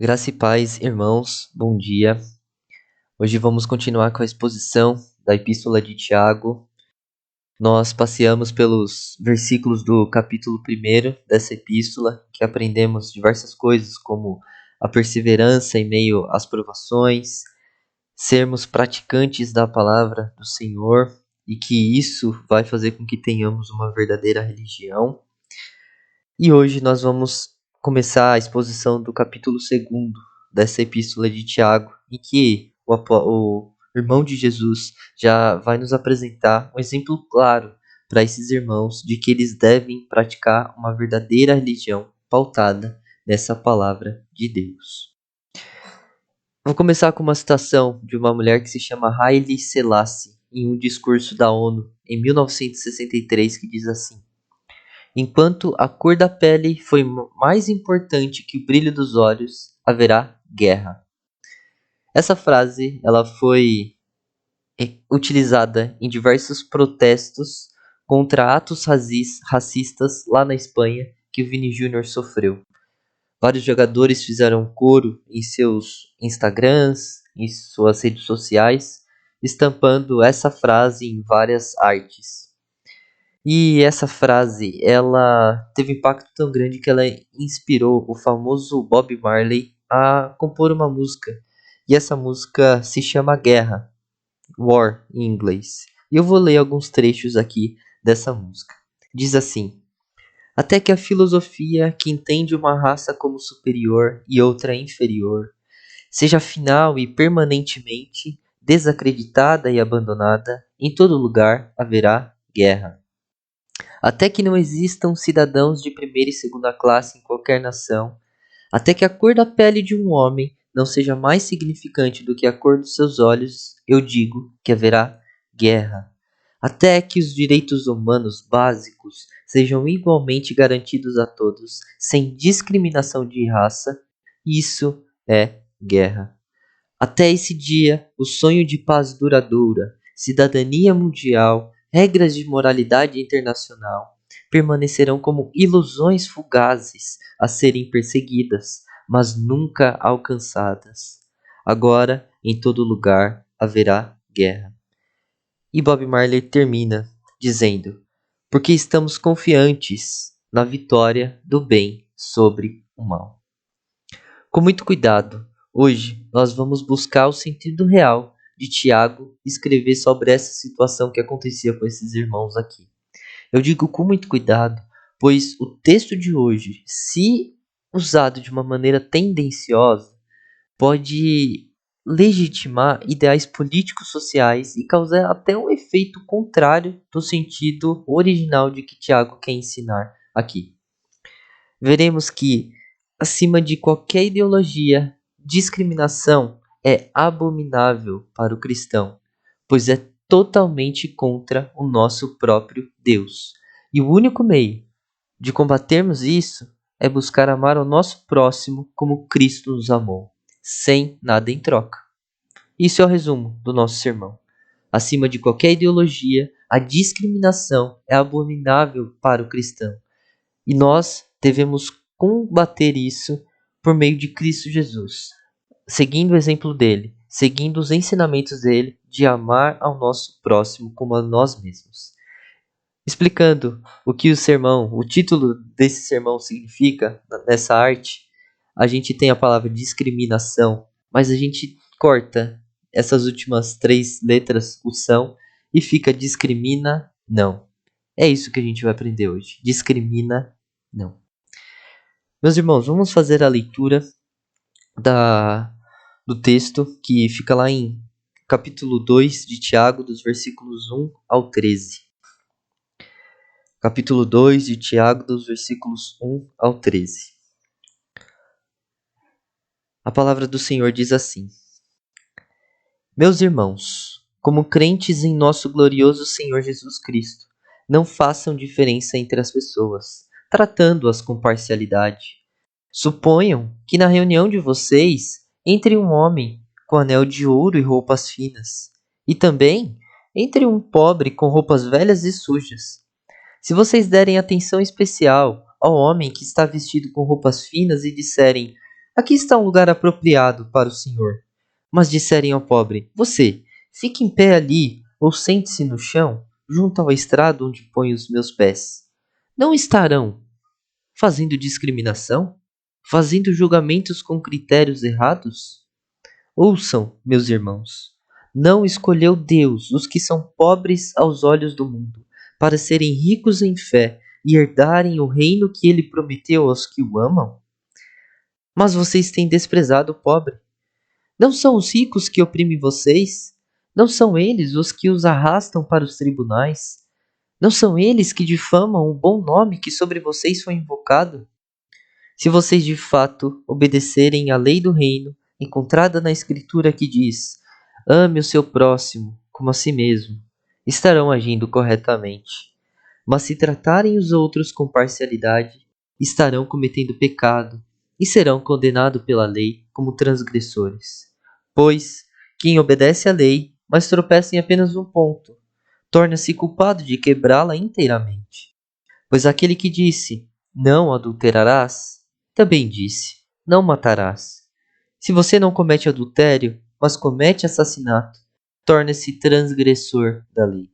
Graça e paz, irmãos, bom dia. Hoje vamos continuar com a exposição da Epístola de Tiago. Nós passeamos pelos versículos do capítulo 1 dessa epístola, que aprendemos diversas coisas, como a perseverança em meio às provações, sermos praticantes da palavra do Senhor e que isso vai fazer com que tenhamos uma verdadeira religião. E hoje nós vamos começar a exposição do capítulo 2 dessa epístola de Tiago, em que o irmão de Jesus já vai nos apresentar um exemplo claro para esses irmãos de que eles devem praticar uma verdadeira religião pautada nessa palavra de Deus. Vou começar com uma citação de uma mulher que se chama Haile Selassie, em um discurso da ONU em 1963, que diz assim: enquanto a cor da pele foi mais importante que o brilho dos olhos, haverá guerra. Essa frase ela foi utilizada em diversos protestos contra atos racistas lá na Espanha que o Vini Júnior sofreu. Vários jogadores fizeram coro em seus Instagrams, em suas redes sociais, estampando essa frase em várias artes. E essa frase, ela teve um impacto tão grande que ela inspirou o famoso Bob Marley a compor uma música. E essa música se chama Guerra, War em inglês. E eu vou ler alguns trechos aqui dessa música. Diz assim: até que a filosofia que entende uma raça como superior e outra inferior seja final e permanentemente desacreditada e abandonada, em todo lugar haverá guerra. Até que não existam cidadãos de primeira e segunda classe em qualquer nação, até que a cor da pele de um homem não seja mais significante do que a cor dos seus olhos, eu digo que haverá guerra. Até que os direitos humanos básicos sejam igualmente garantidos a todos, sem discriminação de raça, isso é guerra. Até esse dia, o sonho de paz duradoura, cidadania mundial, regras de moralidade internacional permanecerão como ilusões fugazes a serem perseguidas, mas nunca alcançadas. Agora, em todo lugar, haverá guerra. E Bob Marley termina dizendo: porque estamos confiantes na vitória do bem sobre o mal. Com muito cuidado, hoje nós vamos buscar o sentido real de Tiago escrever sobre essa situação que acontecia com esses irmãos aqui. Eu digo com muito cuidado, pois o texto de hoje, se usado de uma maneira tendenciosa, pode legitimar ideais políticos sociais e causar até um efeito contrário do sentido original de que Tiago quer ensinar aqui. Veremos que, acima de qualquer ideologia, discriminação é abominável para o cristão, pois é totalmente contra o nosso próprio Deus. E o único meio de combatermos isso é buscar amar o nosso próximo como Cristo nos amou, sem nada em troca. Isso é o resumo do nosso sermão. Acima de qualquer ideologia, a discriminação é abominável para o cristão. E nós devemos combater isso por meio de Cristo Jesus, seguindo o exemplo dele, seguindo os ensinamentos dele de amar ao nosso próximo como a nós mesmos. Explicando o que o título desse sermão significa nessa arte, a gente tem a palavra discriminação, mas a gente corta essas últimas 3 letras, o são, e fica discrimina não. É isso que a gente vai aprender hoje. Discrimina não. Meus irmãos, vamos fazer a leitura do texto que fica lá em capítulo 2 de Tiago, dos versículos 1 ao 13. Capítulo 2 de Tiago, dos versículos 1 ao 13. A palavra do Senhor diz assim: meus irmãos, como crentes em nosso glorioso Senhor Jesus Cristo, não façam diferença entre as pessoas, tratando-as com parcialidade. Suponham que na reunião de vocês entre um homem com anel de ouro e roupas finas, e também entre um pobre com roupas velhas e sujas. Se vocês derem atenção especial ao homem que está vestido com roupas finas e disserem: aqui está um lugar apropriado para o senhor. Mas disserem ao pobre: você, fique em pé ali, ou sente-se no chão, junto ao estrado onde ponho os meus pés. Não estarão fazendo discriminação? Fazendo julgamentos com critérios errados? Ouçam, meus irmãos, não escolheu Deus os que são pobres aos olhos do mundo, para serem ricos em fé e herdarem o reino que ele prometeu aos que o amam? Mas vocês têm desprezado o pobre. Não são os ricos que oprimem vocês? Não são eles os que os arrastam para os tribunais? Não são eles que difamam o bom nome que sobre vocês foi invocado? Se vocês de fato obedecerem à lei do reino, encontrada na Escritura que diz: ame o seu próximo como a si mesmo, estarão agindo corretamente. Mas se tratarem os outros com parcialidade, estarão cometendo pecado e serão condenados pela lei como transgressores. Pois quem obedece à lei, mas tropeça em apenas um ponto, torna-se culpado de quebrá-la inteiramente. Pois aquele que disse: não adulterarás, também disse: não matarás. Se você não comete adultério, mas comete assassinato, torna-se transgressor da lei.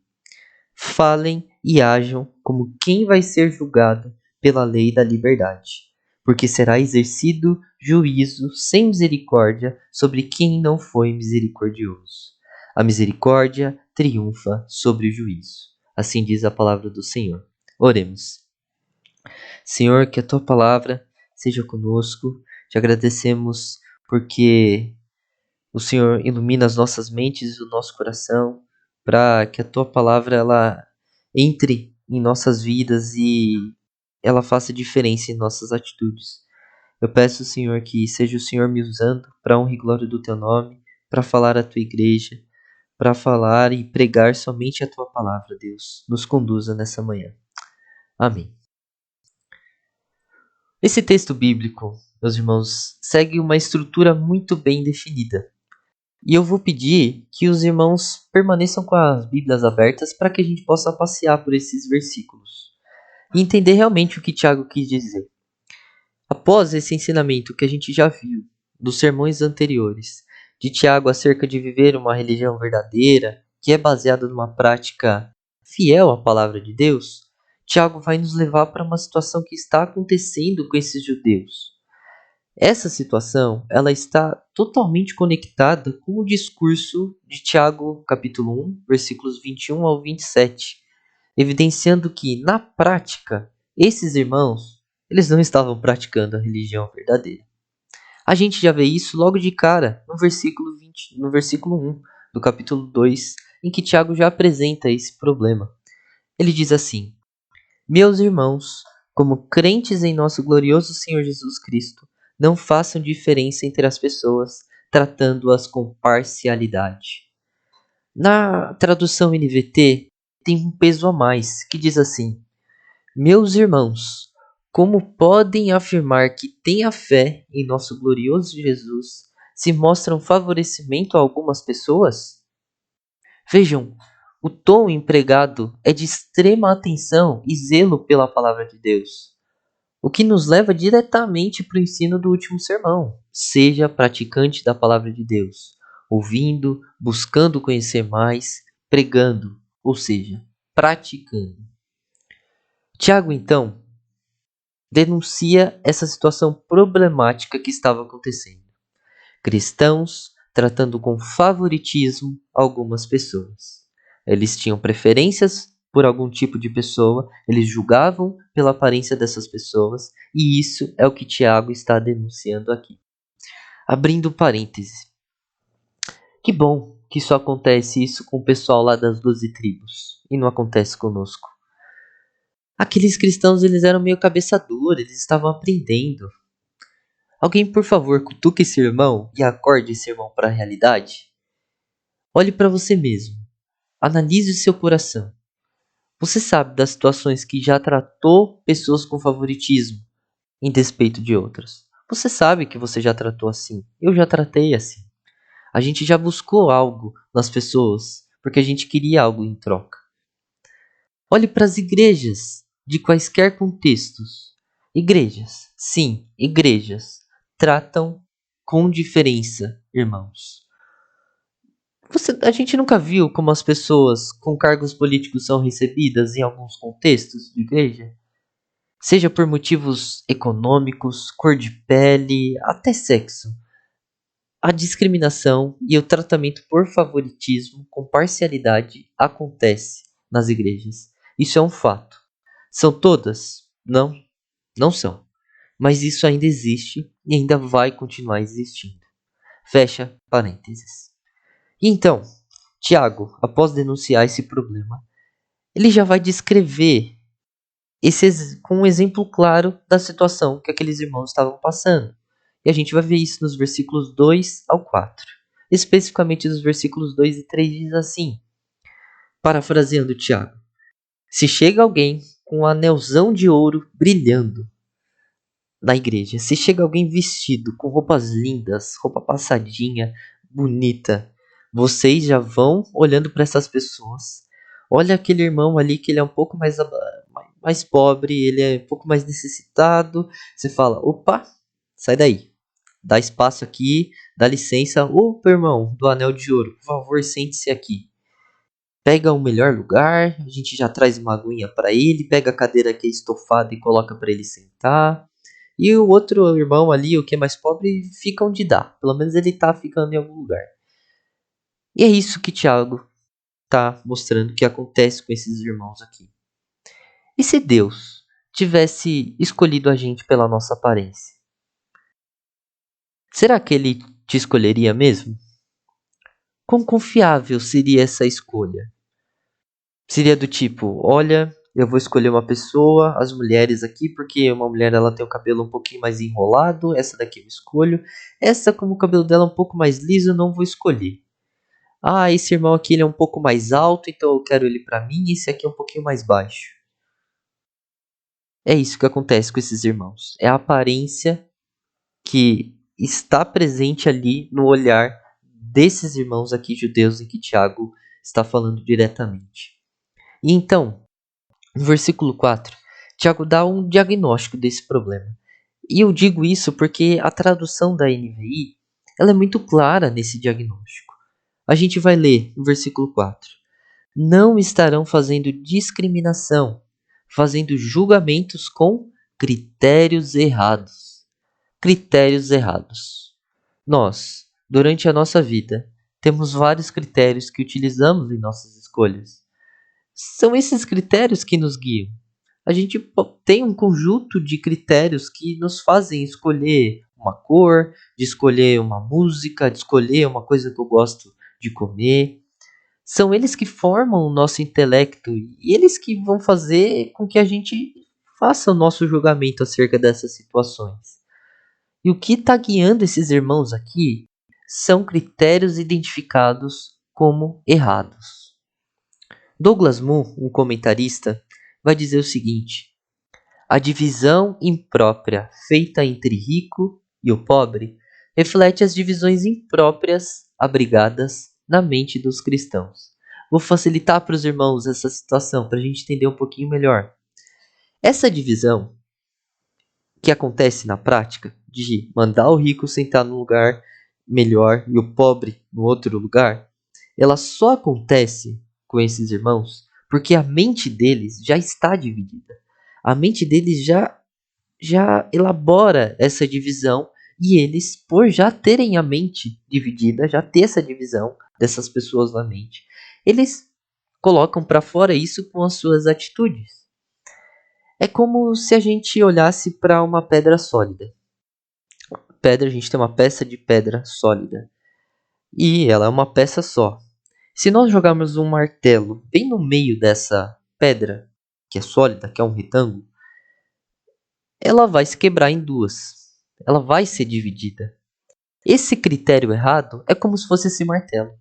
Falem e ajam como quem vai ser julgado pela lei da liberdade, porque será exercido juízo sem misericórdia sobre quem não foi misericordioso. A misericórdia triunfa sobre o juízo. Assim diz a palavra do Senhor. Oremos. Senhor, que a tua palavra seja conosco. Te agradecemos porque o Senhor ilumina as nossas mentes e o nosso coração para que a tua palavra ela entre em nossas vidas e ela faça diferença em nossas atitudes. Eu peço, Senhor, que seja o Senhor me usando para honra e glória do teu nome, para falar à tua igreja, para falar e pregar somente a tua palavra, Deus. Nos conduza nessa manhã. Amém. Esse texto bíblico, meus irmãos, segue uma estrutura muito bem definida. E eu vou pedir que os irmãos permaneçam com as Bíblias abertas para que a gente possa passear por esses versículos e entender realmente o que Tiago quis dizer. Após esse ensinamento que a gente já viu dos sermões anteriores de Tiago acerca de viver uma religião verdadeira, que é baseada numa prática fiel à palavra de Deus, Tiago vai nos levar para uma situação que está acontecendo com esses judeus. Essa situação, ela está totalmente conectada com o discurso de Tiago, capítulo 1, versículos 21 ao 27, evidenciando que, na prática, esses irmãos, eles não estavam praticando a religião verdadeira. A gente já vê isso logo de cara no versículo 1 do capítulo 2, em que Tiago já apresenta esse problema. Ele diz assim: meus irmãos, como crentes em nosso glorioso Senhor Jesus Cristo, não façam diferença entre as pessoas, tratando-as com parcialidade. Na tradução NVT, tem um peso a mais, que diz assim: meus irmãos, como podem afirmar que têm a fé em nosso glorioso Jesus, se mostram favorecimento a algumas pessoas? Vejam, o tom empregado é de extrema atenção e zelo pela palavra de Deus, o que nos leva diretamente para o ensino do último sermão. Seja praticante da palavra de Deus, ouvindo, buscando conhecer mais, pregando, ou seja, praticando. Tiago, então, denuncia essa situação problemática que estava acontecendo. Cristãos tratando com favoritismo algumas pessoas. Eles tinham preferências por algum tipo de pessoa, eles julgavam pela aparência dessas pessoas, e isso é o que Tiago está denunciando aqui. Abrindo parêntese. Que bom que só acontece isso com o pessoal lá das 12 tribos, e não acontece conosco. Aqueles cristãos, eles eram meio cabeça dura, eles estavam aprendendo. Alguém, por favor, cutuque esse irmão e acorde esse irmão para a realidade. Olhe para você mesmo. Analise o seu coração. Você sabe das situações que já tratou pessoas com favoritismo em despeito de outras. Você sabe que você já tratou assim. Eu já tratei assim. A gente já buscou algo nas pessoas porque a gente queria algo em troca. Olhe para as igrejas de quaisquer contextos. Igrejas, sim, igrejas. tratam com diferença, irmãos. A gente nunca viu como as pessoas com cargos políticos são recebidas em alguns contextos de igreja? Seja por motivos econômicos, cor de pele, até sexo. A discriminação e o tratamento por favoritismo com parcialidade acontece nas igrejas. Isso é um fato. São todas? Não, não são. Mas isso ainda existe e ainda vai continuar existindo. Fecha parênteses. E então, Tiago, após denunciar esse problema, ele já vai descrever com um exemplo claro da situação que aqueles irmãos estavam passando. E a gente vai ver isso nos versículos 2 ao 4. Especificamente nos versículos 2 e 3 diz assim, parafraseando Tiago: se chega alguém com um anelzão de ouro brilhando na igreja, se chega alguém vestido com roupas lindas, roupa passadinha, bonita, vocês já vão olhando para essas pessoas. Olha aquele irmão ali que ele é um pouco mais pobre, ele é um pouco mais necessitado. Você fala, opa, sai daí. Dá espaço aqui, dá licença. Opa, irmão do anel de ouro, por favor, sente-se aqui. Pega o melhor lugar, a gente já traz uma aguinha para ele, pega a cadeira que é estofada e coloca para ele sentar. E o outro irmão ali, o que é mais pobre, fica onde dá. Pelo menos ele tá ficando em algum lugar. E é isso que Tiago tá mostrando que acontece com esses irmãos aqui. E se Deus tivesse escolhido a gente pela nossa aparência? Será que ele te escolheria mesmo? Quão confiável seria essa escolha? Seria do tipo, olha, eu vou escolher uma pessoa, as mulheres aqui, porque uma mulher ela tem o cabelo um pouquinho mais enrolado, essa daqui eu escolho. Essa, como o cabelo dela é um pouco mais liso, eu não vou escolher. Ah, esse irmão aqui ele é um pouco mais alto, então eu quero ele para mim, e esse aqui é um pouquinho mais baixo. É isso que acontece com esses irmãos. É a aparência que está presente ali no olhar desses irmãos aqui judeus em que Tiago está falando diretamente. E então, no versículo 4, Tiago dá um diagnóstico desse problema. E eu digo isso porque a tradução da NVI ela é muito clara nesse diagnóstico. A gente vai ler no versículo 4. Não estarão fazendo discriminação, fazendo julgamentos com critérios errados. Critérios errados. Nós, durante a nossa vida, temos vários critérios que utilizamos em nossas escolhas. São esses critérios que nos guiam. A gente tem um conjunto de critérios que nos fazem escolher uma cor, de escolher uma música, de escolher uma coisa que eu gosto de comer. São eles que formam o nosso intelecto e eles que vão fazer com que a gente faça o nosso julgamento acerca dessas situações. E o que está guiando esses irmãos aqui são critérios identificados como errados. Douglas Moo, um comentarista, vai dizer o seguinte: a divisão imprópria feita entre rico e o pobre reflete as divisões impróprias abrigadas na mente dos cristãos. Vou facilitar para os irmãos essa situação para a gente entender um pouquinho melhor. Essa divisão que acontece na prática de mandar o rico sentar num lugar melhor e o pobre no outro lugar, ela só acontece com esses irmãos porque a mente deles já está dividida. A mente deles já elabora essa divisão e eles, por já terem a mente dividida, já ter essa divisão dessas pessoas na mente, eles colocam para fora isso com as suas atitudes. É como se a gente olhasse para uma pedra sólida. Pedra, a gente tem uma peça de pedra sólida. E ela é uma peça só. Se nós jogarmos um martelo bem no meio dessa pedra, que é sólida, que é um retângulo, ela vai se quebrar em duas. Ela vai ser dividida. Esse critério errado é como se fosse esse martelo.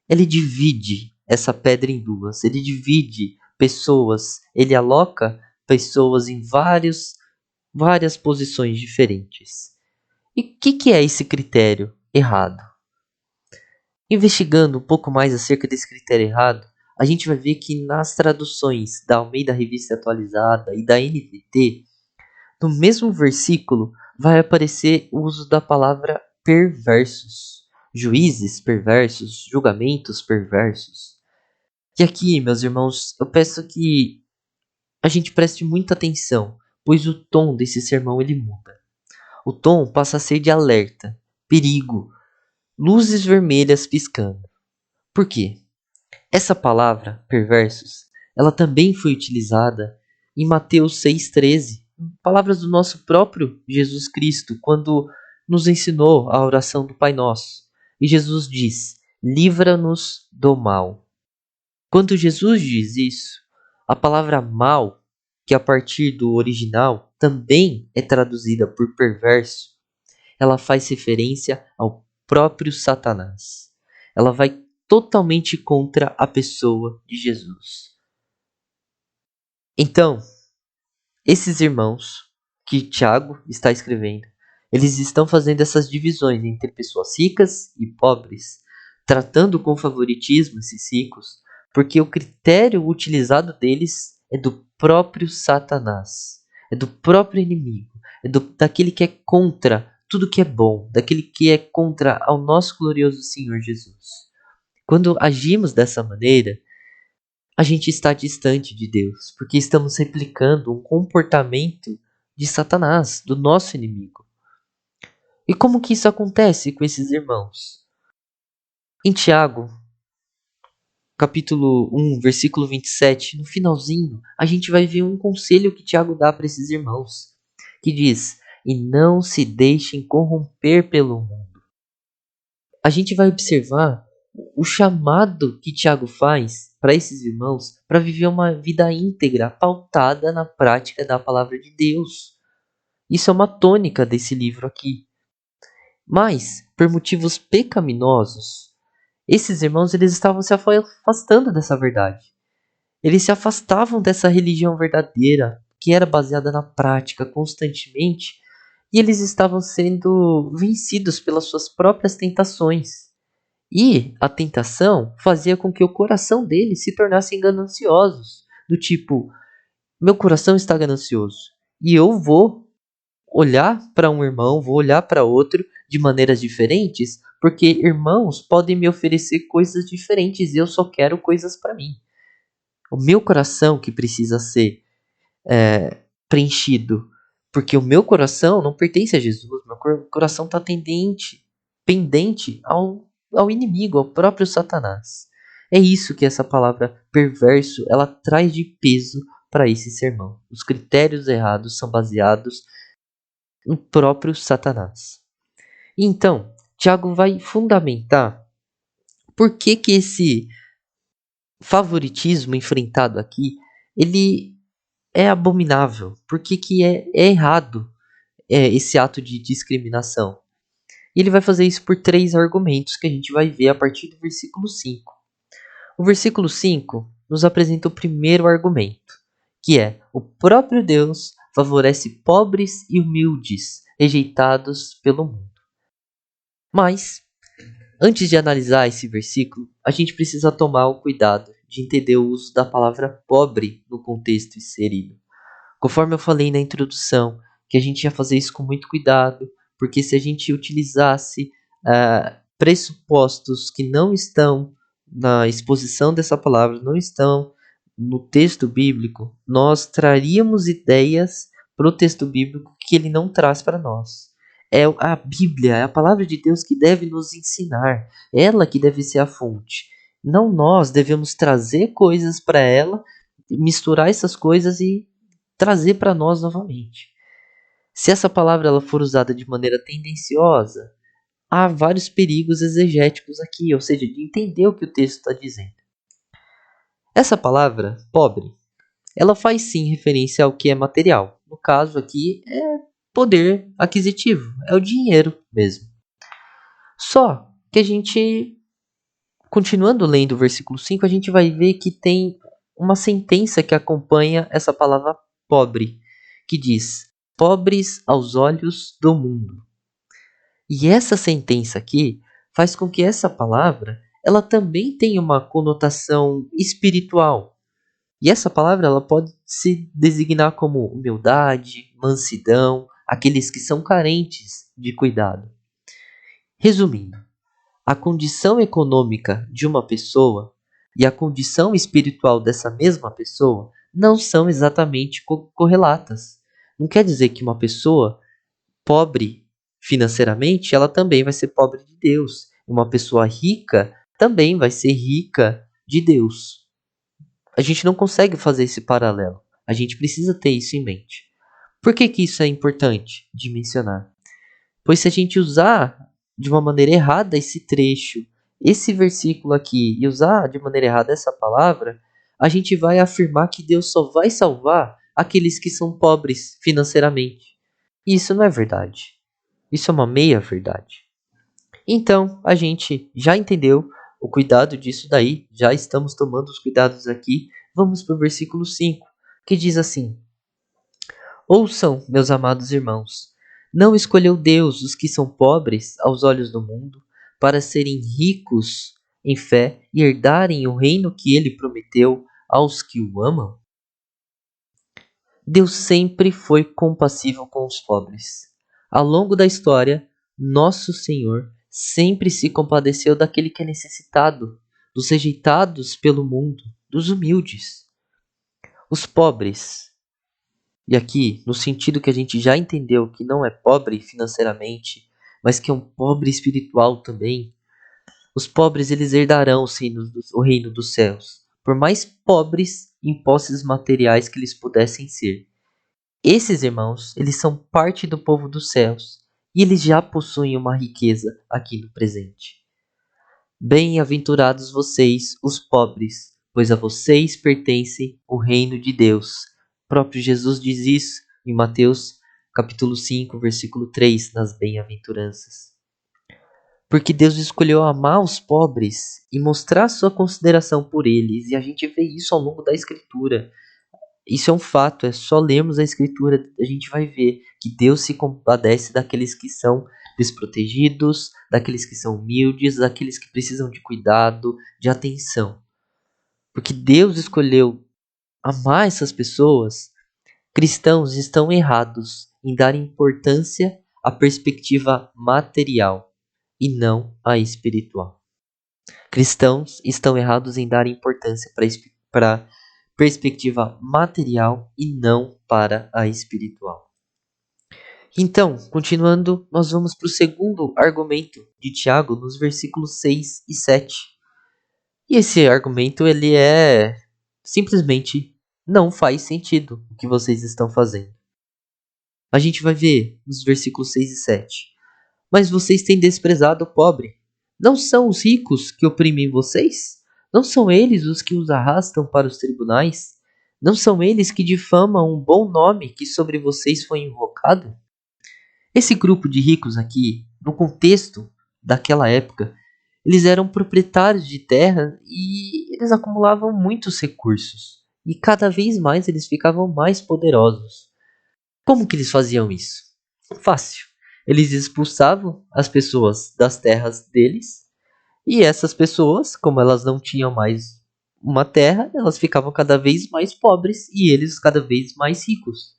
Ele divide essa pedra em duas. Ele divide pessoas. Ele aloca pessoas em várias posições diferentes. E o que é esse critério errado? Investigando um pouco mais acerca desse critério errado, a gente vai ver que nas traduções da Almeida Revista Atualizada e da NVT, no mesmo versículo vai aparecer o uso da palavra perversos, juízes perversos, julgamentos perversos. E aqui, meus irmãos, eu peço que a gente preste muita atenção, pois o tom desse sermão ele muda. O tom passa a ser de alerta, perigo, luzes vermelhas piscando. Por quê? Essa palavra, perversos, ela também foi utilizada em Mateus 6,13, palavras do nosso próprio Jesus Cristo, quando nos ensinou a oração do Pai Nosso. E Jesus diz: livra-nos do mal. Quando Jesus diz isso, a palavra mal, que a partir do original também é traduzida por perverso, ela faz referência ao próprio Satanás. Ela vai totalmente contra a pessoa de Jesus. Então, esses irmãos que Tiago está escrevendo, eles estão fazendo essas divisões entre pessoas ricas e pobres, tratando com favoritismo esses ricos, porque o critério utilizado deles é do próprio Satanás, é do próprio inimigo, daquele que é contra tudo que é bom, daquele que é contra ao nosso glorioso Senhor Jesus. Quando agimos dessa maneira, a gente está distante de Deus, porque estamos replicando um comportamento de Satanás, do nosso inimigo. E como que isso acontece com esses irmãos? Em Tiago, capítulo 1, versículo 27, no finalzinho, a gente vai ver um conselho que Tiago dá para esses irmãos, que diz: e não se deixem corromper pelo mundo. A gente vai observar o chamado que Tiago faz para esses irmãos para viver uma vida íntegra, pautada na prática da palavra de Deus. Isso é uma tônica desse livro aqui. Mas, por motivos pecaminosos, esses irmãos eles estavam se afastando dessa verdade. Eles se afastavam dessa religião verdadeira, que era baseada na prática constantemente, e eles estavam sendo vencidos pelas suas próprias tentações. E a tentação fazia com que o coração deles se tornassem gananciosos. Do tipo, meu coração está ganancioso. E eu vou olhar para um irmão, vou olhar para outro de maneiras diferentes, porque irmãos podem me oferecer coisas diferentes e eu só quero coisas para mim. O meu coração que precisa ser preenchido, porque o meu coração não pertence a Jesus, meu coração está pendente ao inimigo, ao próprio Satanás. É isso que essa palavra perverso ela traz de peso para esse sermão. Os critérios errados são baseados no próprio Satanás. Então, Tiago vai fundamentar por que esse favoritismo enfrentado aqui ele é abominável, por que é errado esse ato de discriminação. E ele vai fazer isso por 3 argumentos que a gente vai ver a partir do versículo 5. O versículo 5 nos apresenta o primeiro argumento, que é: o próprio Deus favorece pobres e humildes, rejeitados pelo mundo. Mas, antes de analisar esse versículo, a gente precisa tomar o cuidado de entender o uso da palavra pobre no contexto inserido. Conforme eu falei na introdução, que a gente ia fazer isso com muito cuidado, porque se a gente utilizasse pressupostos que não estão na exposição dessa palavra, não estão no texto bíblico, nós traríamos ideias para o texto bíblico que ele não traz para nós. É a Bíblia, é a palavra de Deus que deve nos ensinar, ela que deve ser a fonte. Não nós devemos trazer coisas para ela, misturar essas coisas e trazer para nós novamente. Se essa palavra ela for usada de maneira tendenciosa, há vários perigos exegéticos aqui, ou seja, de entender o que o texto está dizendo. Essa palavra, pobre, ela faz sim referência ao que é material. No caso aqui é poder aquisitivo, é o dinheiro mesmo. Só que a gente, continuando lendo o versículo 5, a gente vai ver que tem uma sentença que acompanha essa palavra pobre, que diz: pobres aos olhos do mundo. E essa sentença aqui faz com que essa palavra ela também tenha uma conotação espiritual. E essa palavra ela pode se designar como humildade, mansidão, aqueles que são carentes de cuidado. Resumindo, a condição econômica de uma pessoa e a condição espiritual dessa mesma pessoa não são exatamente correlatas. Não quer dizer que uma pessoa pobre financeiramente, ela também vai ser pobre de Deus. Uma pessoa rica também vai ser rica de Deus. A gente não consegue fazer esse paralelo. A gente precisa ter isso em mente. Por que isso é importante de mencionar? Pois se a gente usar de uma maneira errada esse trecho, esse versículo aqui, e usar de maneira errada essa palavra, a gente vai afirmar que Deus só vai salvar aqueles que são pobres financeiramente. E isso não é verdade. Isso é uma meia-verdade. Então, a gente já entendeu o cuidado disso daí, já estamos tomando os cuidados aqui. Vamos para o versículo 5, que diz assim: Ouçam, meus amados irmãos, não escolheu Deus os que são pobres aos olhos do mundo, para serem ricos em fé e herdarem o reino que ele prometeu aos que o amam? Deus sempre foi compassivo com os pobres. Ao longo da história, nosso Senhor sempre se compadeceu daquele que é necessitado, dos rejeitados pelo mundo, dos humildes. Os pobres, e aqui no sentido que a gente já entendeu que não é pobre financeiramente, mas que é um pobre espiritual também, os pobres eles herdarão o reino dos céus, por mais pobres em posses materiais que eles pudessem ser. Esses irmãos, eles são parte do povo dos céus e eles já possuem uma riqueza aqui no presente. Bem-aventurados vocês, os pobres, pois a vocês pertence o reino de Deus. O próprio Jesus diz isso em Mateus capítulo 5, versículo 3, nas bem-aventuranças. Porque Deus escolheu amar os pobres e mostrar sua consideração por eles, e a gente vê isso ao longo da Escritura. Isso é um fato, é só lermos a Escritura, a gente vai ver que Deus se compadece daqueles que são desprotegidos, daqueles que são humildes, daqueles que precisam de cuidado, de atenção. Porque Deus escolheu amar essas pessoas. Cristãos estão errados em dar importância à perspectiva material e não à espiritual. Cristãos estão errados em dar importância para perspectiva material e não para a espiritual. Então, continuando, nós vamos para o segundo argumento de Tiago, nos versículos 6 e 7. E esse argumento, ele é simplesmente não faz sentido o que vocês estão fazendo. A gente vai ver nos versículos 6 e 7. Mas vocês têm desprezado o pobre. Não são os ricos que oprimem vocês? Não são eles os que os arrastam para os tribunais? Não são eles que difamam um bom nome que sobre vocês foi invocado? Esse grupo de ricos aqui, no contexto daquela época, eles eram proprietários de terra e eles acumulavam muitos recursos. E cada vez mais eles ficavam mais poderosos. Como que eles faziam isso? Fácil. Eles expulsavam as pessoas das terras deles, e essas pessoas, como elas não tinham mais uma terra, elas ficavam cada vez mais pobres e eles cada vez mais ricos.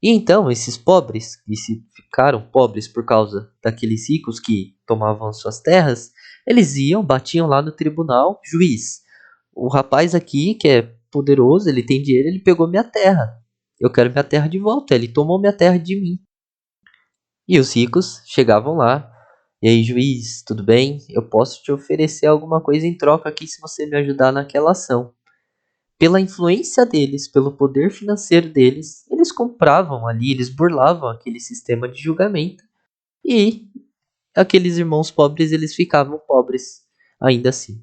E então esses pobres, que se ficaram pobres por causa daqueles ricos que tomavam as suas terras, eles iam, batiam lá no tribunal: juiz, o rapaz aqui que é poderoso, ele tem dinheiro, ele pegou minha terra. Eu quero minha terra de volta, ele tomou minha terra de mim. E os ricos chegavam lá: e aí, juiz, tudo bem? Eu posso te oferecer alguma coisa em troca aqui se você me ajudar naquela ação. Pela influência deles, pelo poder financeiro deles, eles compravam ali, eles burlavam aquele sistema de julgamento. E aqueles irmãos pobres, eles ficavam pobres ainda assim.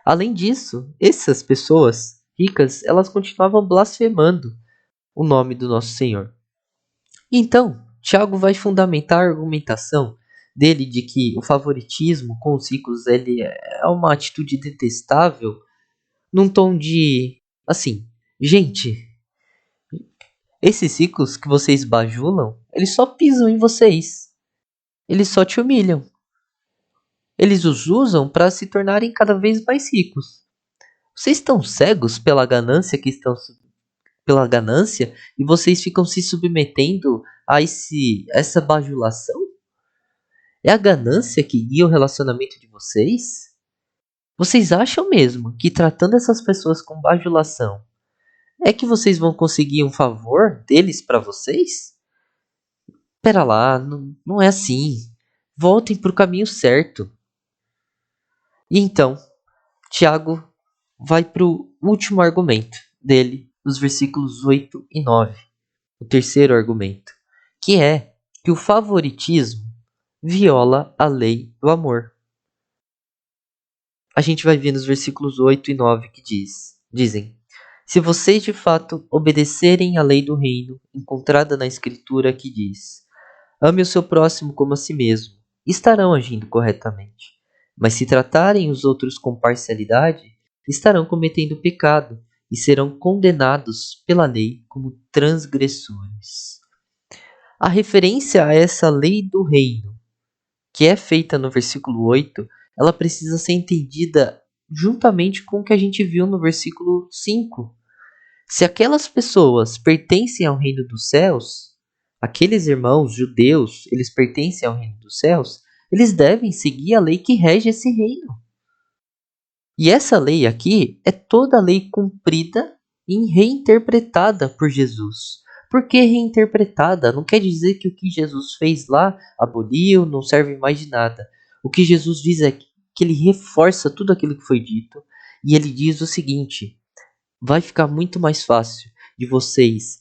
Além disso, essas pessoas ricas, elas continuavam blasfemando o nome do nosso Senhor. Então, Tiago vai fundamentar a argumentação dele de que o favoritismo com os ricos ele é uma atitude detestável, num tom de, assim, gente, esses ricos que vocês bajulam, eles só pisam em vocês, eles só te humilham, eles os usam para se tornarem cada vez mais ricos. Vocês estão cegos pela ganância que estão pela ganância e vocês ficam se submetendo a essa bajulação? É a ganância que guia o relacionamento de vocês? Vocês acham mesmo que tratando essas pessoas com bajulação é que vocês vão conseguir um favor deles para vocês? Pera lá, não é assim. Voltem para o caminho certo. E então, Tiago vai para o último argumento dele, nos versículos 8 e 9. O terceiro argumento, que é que o favoritismo viola a lei do amor. A gente vai ver nos versículos 8 e 9 que dizem: se vocês de fato obedecerem à lei do reino, encontrada na escritura que diz: ame o seu próximo como a si mesmo, estarão agindo corretamente. Mas se tratarem os outros com parcialidade, estarão cometendo pecado e serão condenados pela lei como transgressores. A referência a essa lei do reino, que é feita no versículo 8, ela precisa ser entendida juntamente com o que a gente viu no versículo 5. Se aquelas pessoas pertencem ao reino dos céus, aqueles irmãos judeus, eles pertencem ao reino dos céus, eles devem seguir a lei que rege esse reino. E essa lei aqui é toda a lei cumprida e reinterpretada por Jesus. Por que reinterpretada? Não quer dizer que o que Jesus fez lá aboliu, não serve mais de nada. O que Jesus diz é que ele reforça tudo aquilo que foi dito e ele diz o seguinte: vai ficar muito mais fácil de vocês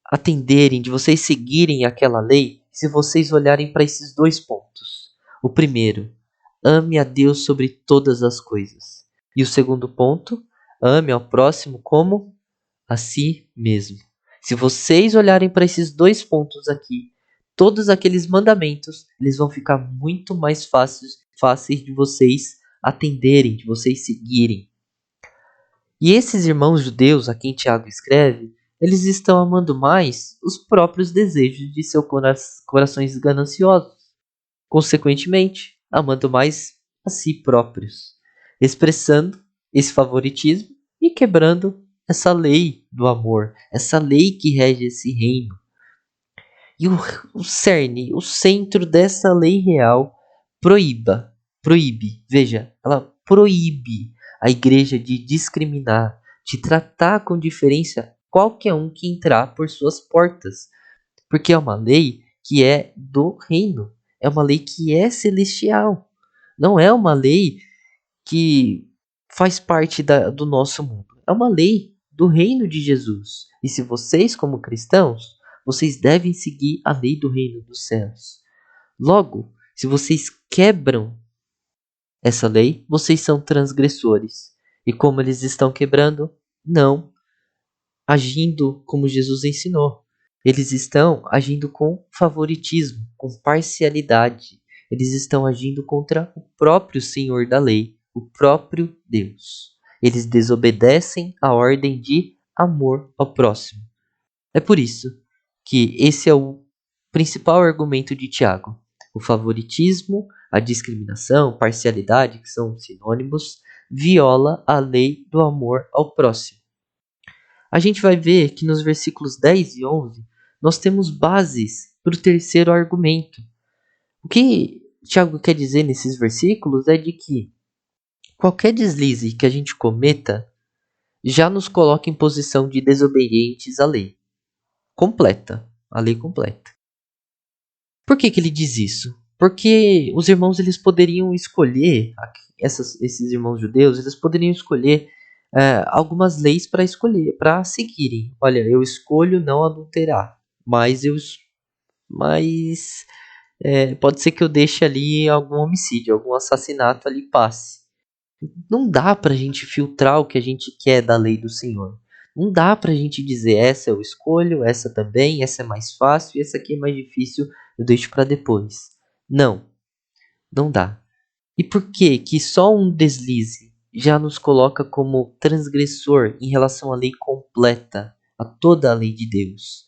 atenderem, de vocês seguirem aquela lei, se vocês olharem para esses dois pontos. O primeiro, ame a Deus sobre todas as coisas. E o segundo ponto, ame ao próximo como a si mesmo. Se vocês olharem para esses dois pontos aqui, todos aqueles mandamentos, eles vão ficar muito mais fáceis de vocês atenderem, de vocês seguirem. E esses irmãos judeus a quem Tiago escreve, eles estão amando mais os próprios desejos de seus corações gananciosos, consequentemente, amando mais a si próprios, expressando esse favoritismo e quebrando essa lei do amor, essa lei que rege esse reino. E o cerne, o centro dessa lei real, proíbe, veja, ela proíbe a igreja de discriminar, de tratar com diferença qualquer um que entrar por suas portas, porque é uma lei que é do reino, é uma lei que é celestial, não é uma lei que faz parte do nosso mundo, é uma lei do reino de Jesus. E se vocês, como cristãos, vocês devem seguir a lei do reino dos céus. Logo, se vocês quebram essa lei, vocês são transgressores. E como eles estão quebrando? Não agindo como Jesus ensinou. Eles estão agindo com favoritismo, com parcialidade. Eles estão agindo contra o próprio Senhor da lei, o próprio Deus. Eles desobedecem a ordem de amor ao próximo. É por isso que esse é o principal argumento de Tiago. O favoritismo, a discriminação, parcialidade, que são sinônimos, viola a lei do amor ao próximo. A gente vai ver que nos versículos 10 e 11 nós temos bases para o terceiro argumento. O que Tiago quer dizer nesses versículos é de que qualquer deslize que a gente cometa já nos coloca em posição de desobedientes à lei completa. A lei completa. Por que ele diz isso? Porque os irmãos eles poderiam escolher, esses irmãos judeus, eles poderiam escolher algumas leis para seguirem. Olha, eu escolho não adulterar, mas pode ser que eu deixe ali algum homicídio, algum assassinato ali passe. Não dá para a gente filtrar o que a gente quer da lei do Senhor. Não dá para a gente dizer essa eu escolho, essa também, essa é mais fácil e essa aqui é mais difícil, eu deixo para depois. Não, não dá. E por que só um deslize já nos coloca como transgressor em relação à lei completa, a toda a lei de Deus?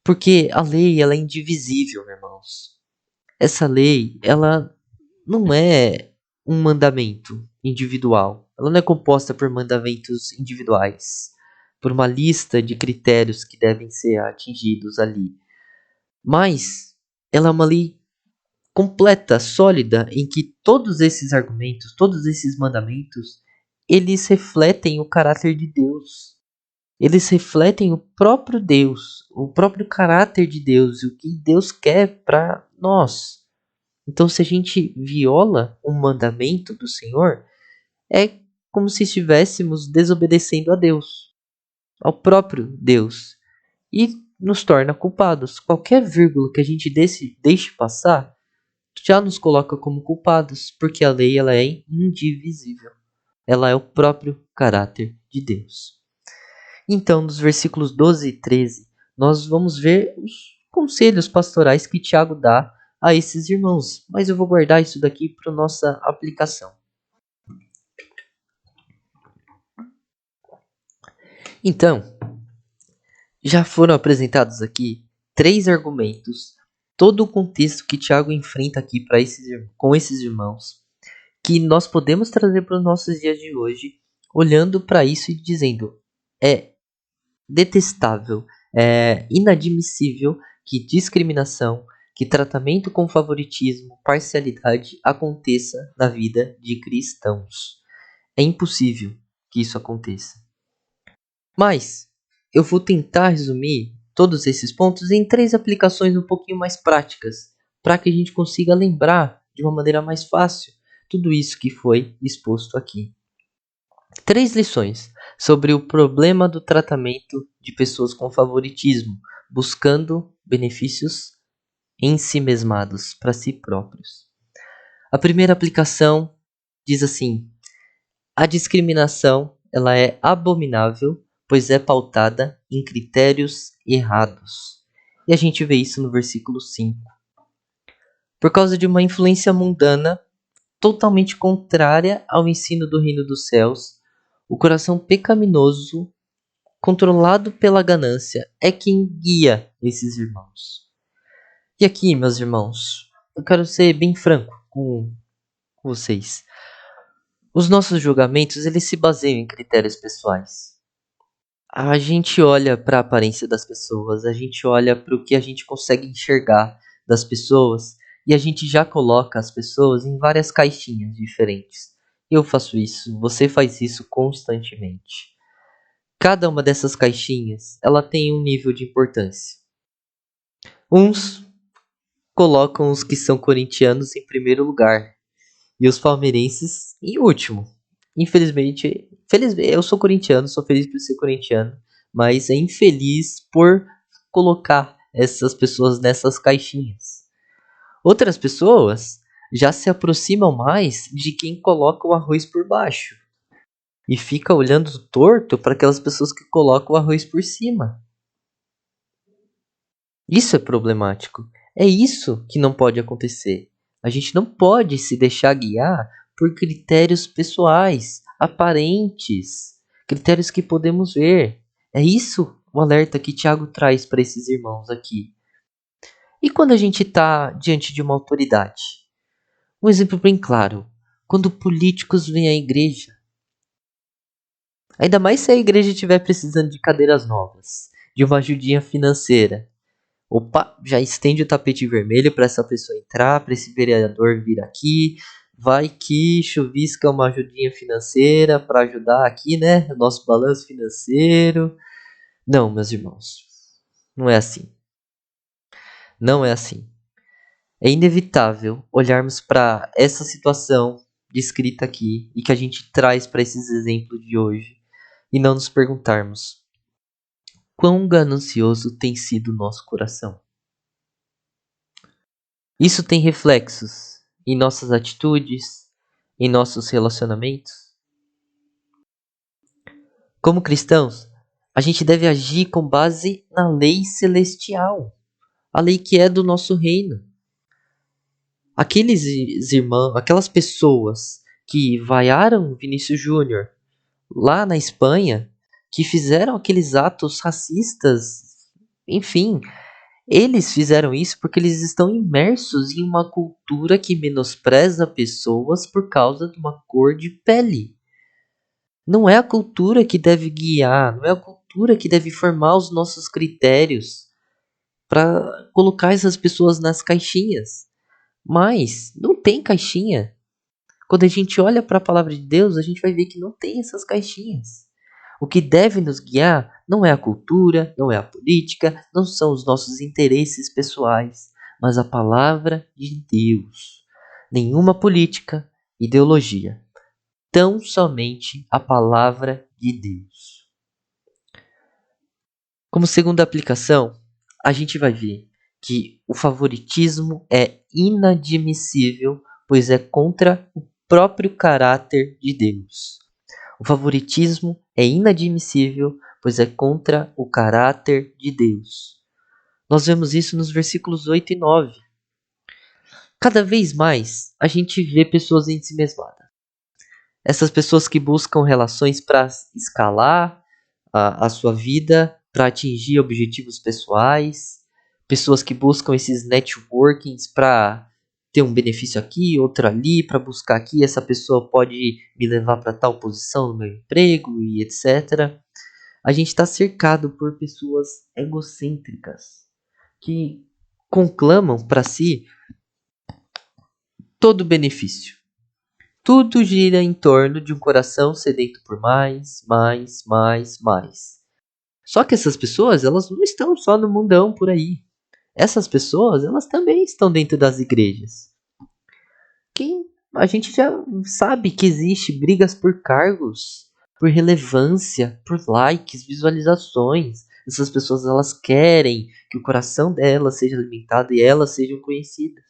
Porque a lei ela é indivisível, irmãos. Essa lei ela não é um mandamento individual. Ela não é composta por mandamentos individuais. por uma lista de critérios que devem ser atingidos ali. Mas ela é uma lei completa, sólida, em que todos esses argumentos, todos esses mandamentos, eles refletem o caráter de Deus. Eles refletem o próprio Deus, o próprio caráter de Deus, o que Deus quer para nós. Então, se a gente viola um mandamento do Senhor, é como se estivéssemos desobedecendo a Deus, ao próprio Deus, e nos torna culpados. Qualquer vírgula que a gente deixe passar já nos coloca como culpados, porque a lei ela é indivisível. Ela é o próprio caráter de Deus. Então, nos versículos 12 e 13, nós vamos ver os conselhos pastorais que Tiago dá a esses irmãos. Mas eu vou guardar isso daqui para nossa aplicação. Então, já foram apresentados aqui 3 argumentos, todo o contexto que Tiago enfrenta aqui com esses irmãos, que nós podemos trazer para os nossos dias de hoje, olhando para isso e dizendo: é detestável, é inadmissível que discriminação, que tratamento com favoritismo, parcialidade aconteça na vida de cristãos. É impossível que isso aconteça. Mas eu vou tentar resumir todos esses pontos em 3 aplicações um pouquinho mais práticas, para que a gente consiga lembrar de uma maneira mais fácil tudo isso que foi exposto aqui. 3 lições sobre o problema do tratamento de pessoas com favoritismo, buscando benefícios ensimesmados para si próprios. A primeira aplicação diz assim: a discriminação ela é abominável, pois é pautada em critérios errados. E a gente vê isso no versículo 5. Por causa de uma influência mundana totalmente contrária ao ensino do reino dos céus, o coração pecaminoso, controlado pela ganância, é quem guia esses irmãos. E aqui, meus irmãos, eu quero ser bem franco com vocês. Os nossos julgamentos, eles se baseiam em critérios pessoais. A gente olha para a aparência das pessoas, a gente olha para o que a gente consegue enxergar das pessoas e a gente já coloca as pessoas em várias caixinhas diferentes. Eu faço isso, você faz isso constantemente. Cada uma dessas caixinhas, ela tem um nível de importância. Uns colocam os que são corintianos em primeiro lugar e os palmeirenses em último. Infelizmente, eu sou corintiano, sou feliz por ser corintiano, mas é infeliz por colocar essas pessoas nessas caixinhas. Outras pessoas já se aproximam mais de quem coloca o arroz por baixo e fica olhando torto para aquelas pessoas que colocam o arroz por cima. Isso é problemático. É isso que não pode acontecer. A gente não pode se deixar guiar por critérios pessoais, aparentes, critérios que podemos ver. É isso o alerta que Tiago traz para esses irmãos aqui. E quando a gente está diante de uma autoridade? Um exemplo bem claro, quando políticos vêm à igreja. Ainda mais se a igreja estiver precisando de cadeiras novas, de uma ajudinha financeira. Opa, já estende o tapete vermelho para essa pessoa entrar, para esse vereador vir aqui. Vai que chuvisca uma ajudinha financeira para ajudar aqui, né? O nosso balanço financeiro. Não, meus irmãos. Não é assim. Não é assim. É inevitável olharmos para essa situação descrita aqui e que a gente traz para esses exemplos de hoje e não nos perguntarmos: quão ganancioso tem sido o nosso coração? Isso tem reflexos em nossas atitudes, em nossos relacionamentos? Como cristãos, a gente deve agir com base na lei celestial, a lei que é do nosso reino. Aqueles irmãos, aquelas pessoas que vaiaram Vinícius Júnior lá na Espanha, que fizeram aqueles atos racistas, enfim, eles fizeram isso porque eles estão imersos em uma cultura que menospreza pessoas por causa de uma cor de pele. Não é a cultura que deve guiar, não é cultura que deve formar os nossos critérios para colocar essas pessoas nas caixinhas. Mas não tem caixinha. Quando a gente olha para a palavra de Deus, a gente vai ver que não tem essas caixinhas. O que deve nos guiar não é a cultura, não é a política, não são os nossos interesses pessoais, mas a palavra de Deus. Nenhuma política, ideologia, tão somente a palavra de Deus. Como segunda aplicação, a gente vai ver que o favoritismo é inadmissível, pois é contra o próprio caráter de Deus. O favoritismo é inadmissível, pois é contra o caráter de Deus. Nós vemos isso nos versículos 8 e 9. Cada vez mais a gente vê pessoas em si mesmadas. Essas pessoas que buscam relações para escalar a sua vida, para atingir objetivos pessoais, pessoas que buscam esses networkings para ter um benefício aqui, outro ali, para buscar aqui, essa pessoa pode me levar para tal posição no meu emprego e etc. A gente está cercado por pessoas egocêntricas que conclamam para si todo benefício. Tudo gira em torno de um coração sedento por mais, mais, mais, mais. Só que essas pessoas, elas não estão só no mundão por aí. Essas pessoas, elas também estão dentro das igrejas. A gente já sabe que existe brigas por cargos, por relevância, por likes, visualizações. Essas pessoas, elas querem que o coração delas seja alimentado e elas sejam conhecidas.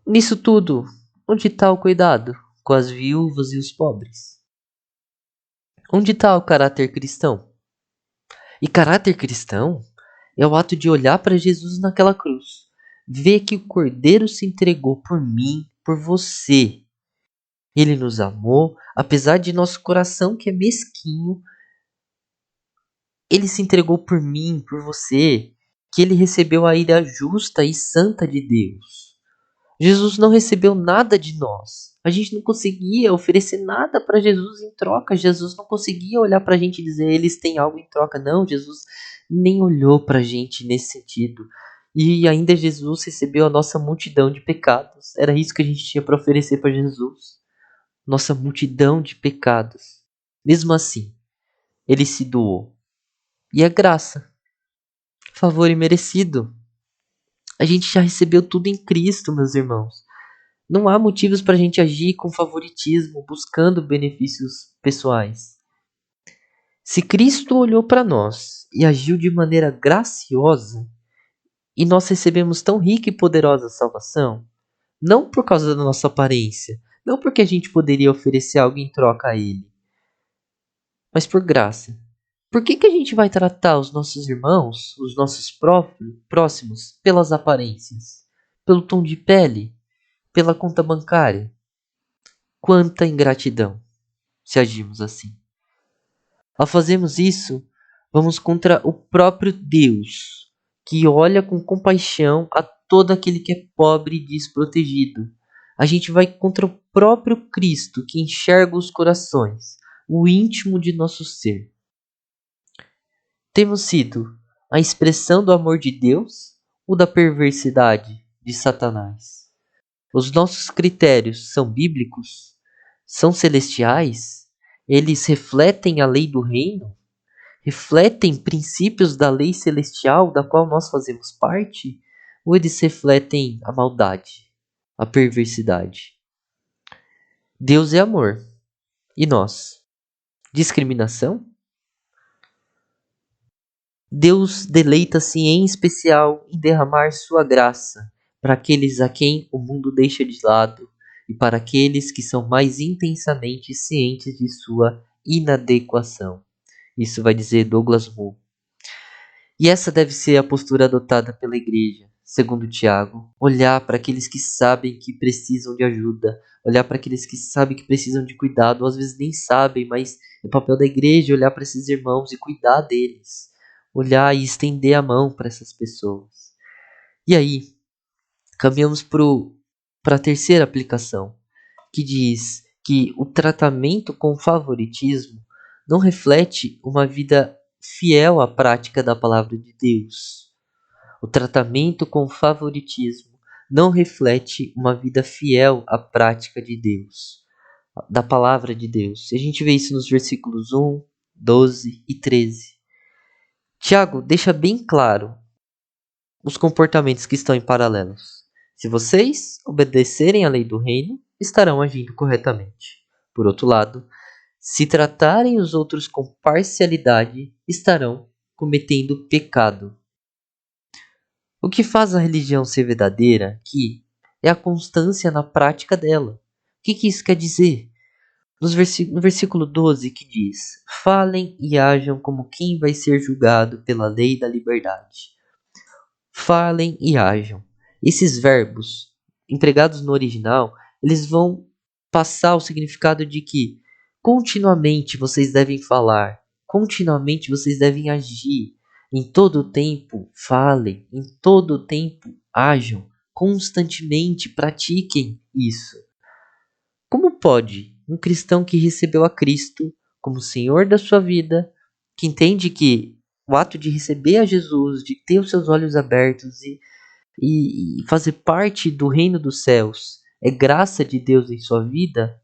Nisso tudo, onde está o cuidado com as viúvas e os pobres? Onde está o caráter cristão? E caráter cristão é o ato de olhar para Jesus naquela cruz, ver que o Cordeiro se entregou por mim, por você. Ele nos amou, apesar de nosso coração que é mesquinho. Ele se entregou por mim, por você, que ele recebeu a ira justa e santa de Deus. Jesus não recebeu nada de nós. A gente não conseguia oferecer nada para Jesus em troca. Jesus não conseguia olhar para a gente e dizer eles têm algo em troca. Não, Jesus nem olhou para a gente nesse sentido. E ainda Jesus recebeu a nossa multidão de pecados. Era isso que a gente tinha para oferecer para Jesus. Nossa multidão de pecados. Mesmo assim, ele se doou. E é graça, favor imerecido. A gente já recebeu tudo em Cristo, meus irmãos. Não há motivos para a gente agir com favoritismo, buscando benefícios pessoais. Se Cristo olhou para nós e agiu de maneira graciosa, e nós recebemos tão rica e poderosa salvação, não por causa da nossa aparência, não porque a gente poderia oferecer algo em troca a Ele, mas por graça. Por que a gente vai tratar os nossos irmãos, os nossos próximos, pelas aparências? Pelo tom de pele? Pela conta bancária? Quanta ingratidão se agimos assim. Ao fazermos isso, vamos contra o próprio Deus, que olha com compaixão a todo aquele que é pobre e desprotegido. A gente vai contra o próprio Cristo, que enxerga os corações, o íntimo de nosso ser. Temos sido a expressão do amor de Deus ou da perversidade de Satanás? Os nossos critérios são bíblicos? São celestiais? Eles refletem a lei do reino? Refletem princípios da lei celestial da qual nós fazemos parte? Ou eles refletem a maldade, a perversidade? Deus é amor. E nós? Discriminação? Deus deleita-se em especial em derramar sua graça para aqueles a quem o mundo deixa de lado e para aqueles que são mais intensamente cientes de sua inadequação. Isso vai dizer Douglas Moo. E essa deve ser a postura adotada pela igreja, segundo Tiago. Olhar para aqueles que sabem que precisam de ajuda, olhar para aqueles que sabem que precisam de cuidado, ou às vezes nem sabem, mas é papel da igreja olhar para esses irmãos e cuidar deles. Olhar e estender a mão para essas pessoas. E aí, caminhamos para a terceira aplicação, que diz que o tratamento com favoritismo não reflete uma vida fiel à prática da palavra de Deus. O tratamento com favoritismo não reflete uma vida fiel à prática de Deus, da palavra de Deus. E a gente vê isso nos versículos 1, 12 e 13. Tiago deixa bem claro os comportamentos que estão em paralelos. Se vocês obedecerem à lei do reino, estarão agindo corretamente. Por outro lado, se tratarem os outros com parcialidade, estarão cometendo pecado. O que faz a religião ser verdadeira aqui é a constância na prática dela. O que isso quer dizer? No versículo 12 que diz: falem e ajam como quem vai ser julgado pela lei da liberdade. Falem e ajam. Esses verbos, empregados no original, eles vão passar o significado de que continuamente vocês devem falar, continuamente vocês devem agir, em todo o tempo falem, em todo o tempo ajam, constantemente pratiquem isso. Como pode um cristão que recebeu a Cristo como Senhor da sua vida, que entende que o ato de receber a Jesus, de ter os seus olhos abertos e fazer parte do reino dos céus, é graça de Deus em sua vida,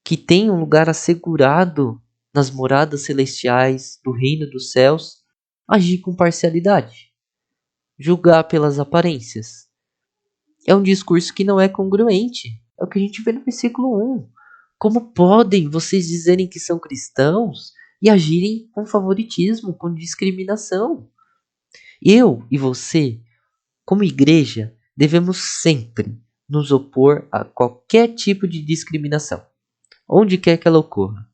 que tem um lugar assegurado nas moradas celestiais do reino dos céus, agir com parcialidade, julgar pelas aparências? É um discurso que não é congruente. É o que a gente vê no versículo 1. Como podem vocês dizerem que são cristãos e agirem com favoritismo, com discriminação? Eu e você, como igreja, devemos sempre nos opor a qualquer tipo de discriminação, onde quer que ela ocorra.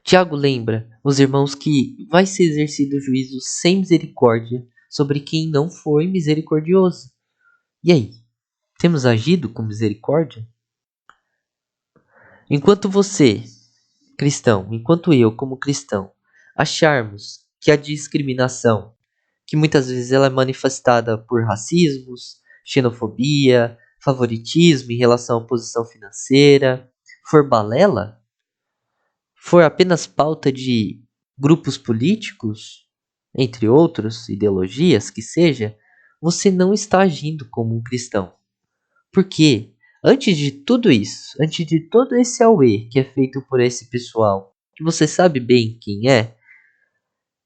Tiago lembra os irmãos que vai ser exercido juízo sem misericórdia sobre quem não foi misericordioso. E aí, temos agido com misericórdia? Enquanto você, cristão, enquanto eu, como cristão, acharmos que a discriminação, que muitas vezes ela é manifestada por racismos, xenofobia, favoritismo em relação à posição financeira, for balela, for apenas pauta de grupos políticos, entre outros, ideologias que seja, você não está agindo como um cristão. Porque antes de tudo isso, antes de todo esse auê que é feito por esse pessoal, que você sabe bem quem é,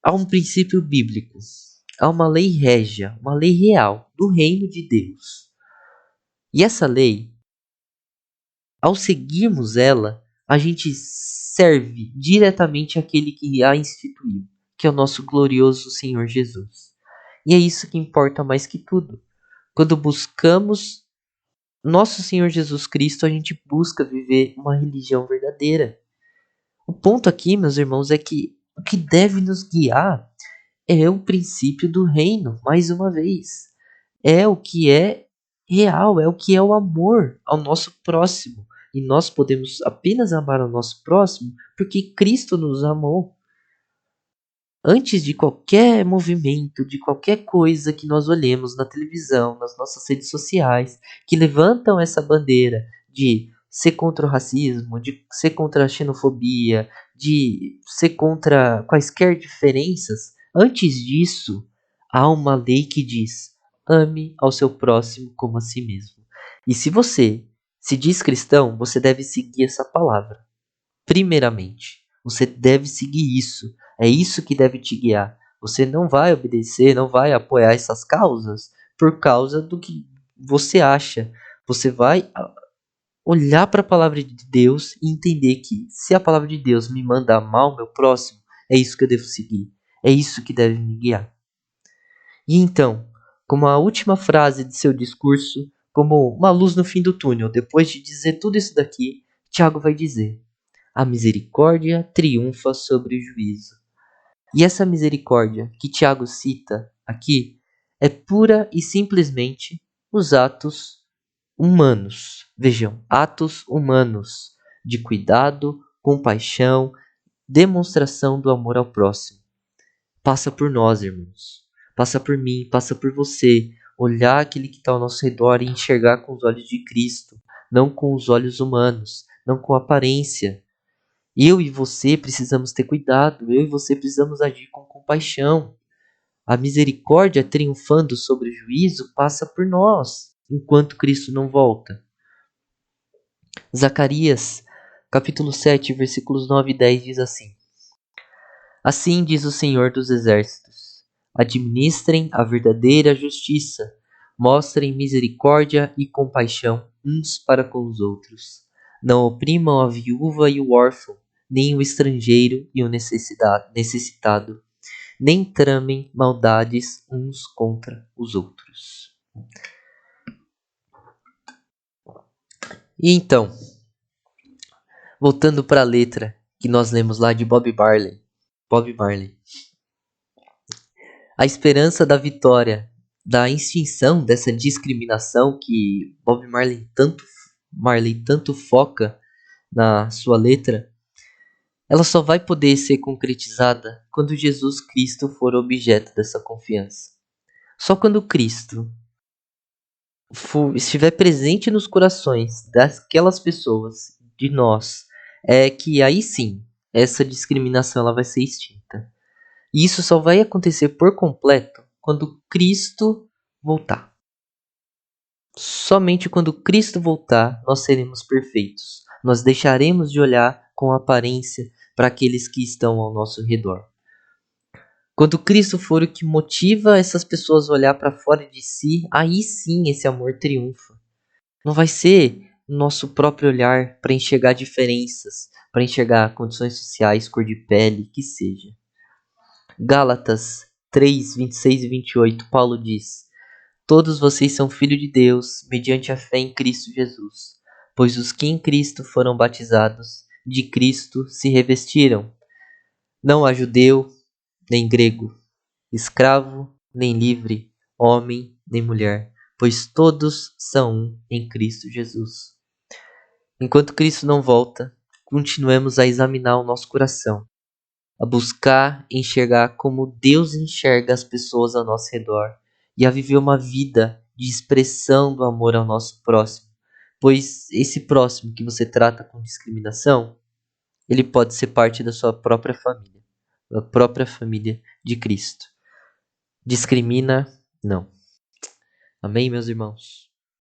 há um princípio bíblico, há uma lei régia, uma lei real do reino de Deus. E essa lei, ao seguirmos ela, a gente serve diretamente àquele que a instituiu, que é o nosso glorioso Senhor Jesus. E é isso que importa mais que tudo. Quando buscamos nosso Senhor Jesus Cristo, a gente busca viver uma religião verdadeira. O ponto aqui, meus irmãos, é que o que deve nos guiar é o princípio do reino, mais uma vez. É o que é real, é o que é o amor ao nosso próximo. E nós podemos apenas amar ao nosso próximo porque Cristo nos amou. Antes de qualquer movimento, de qualquer coisa que nós olhemos na televisão, nas nossas redes sociais, que levantam essa bandeira de ser contra o racismo, de ser contra a xenofobia, de ser contra quaisquer diferenças, antes disso, há uma lei que diz: ame ao seu próximo como a si mesmo. E se você se diz cristão, você deve seguir essa palavra. Primeiramente, você deve seguir isso. É isso que deve te guiar. Você não vai obedecer, não vai apoiar essas causas por causa do que você acha. Você vai olhar para a palavra de Deus e entender que se a palavra de Deus me manda amar o meu próximo, é isso que eu devo seguir. É isso que deve me guiar. E então, como a última frase de seu discurso, como uma luz no fim do túnel, depois de dizer tudo isso daqui, Tiago vai dizer: a misericórdia triunfa sobre o juízo. E essa misericórdia que Tiago cita aqui é pura e simplesmente os atos humanos. Vejam, atos humanos de cuidado, compaixão, demonstração do amor ao próximo. Passa por nós, irmãos. Passa por mim, passa por você. Olhar aquele que está ao nosso redor e enxergar com os olhos de Cristo, não com os olhos humanos, não com a aparência. Eu e você precisamos ter cuidado, eu e você precisamos agir com compaixão. A misericórdia triunfando sobre o juízo passa por nós, enquanto Cristo não volta. Zacarias, capítulo 7, versículos 9 e 10 diz assim: Assim diz o Senhor dos Exércitos: administrem a verdadeira justiça, mostrem misericórdia e compaixão uns para com os outros. Não oprimam a viúva e o órfão, nem o estrangeiro e o necessitado, nem tramem maldades uns contra os outros. E então, voltando para a letra que nós lemos lá de Bob Marley. Bob Marley. A esperança da vitória, da extinção dessa discriminação que Bob Marley tanto foca na sua letra, ela só vai poder ser concretizada quando Jesus Cristo for objeto dessa confiança. Só quando Cristo estiver presente nos corações daquelas pessoas, de nós, é que aí sim essa discriminação ela vai ser extinta. E isso só vai acontecer por completo quando Cristo voltar. Somente quando Cristo voltar nós seremos perfeitos. Nós deixaremos de olhar com aparência para aqueles que estão ao nosso redor. Quando Cristo for o que motiva essas pessoas a olhar para fora de si, aí sim esse amor triunfa. Não vai ser o nosso próprio olhar para enxergar diferenças, para enxergar condições sociais, cor de pele, que seja. Gálatas 3, 26 e 28, Paulo diz: Todos vocês são filhos de Deus, mediante a fé em Cristo Jesus, pois os que em Cristo foram batizados, de Cristo se revestiram. Não há judeu, nem grego, escravo, nem livre, homem, nem mulher, pois todos são um em Cristo Jesus. Enquanto Cristo não volta, continuemos a examinar o nosso coração, a buscar enxergar como Deus enxerga as pessoas ao nosso redor e a viver uma vida de expressão do amor ao nosso próximo, pois esse próximo que você trata com discriminação, ele pode ser parte da sua própria família, da própria família de Cristo. Discrimina, não. Amém, meus irmãos?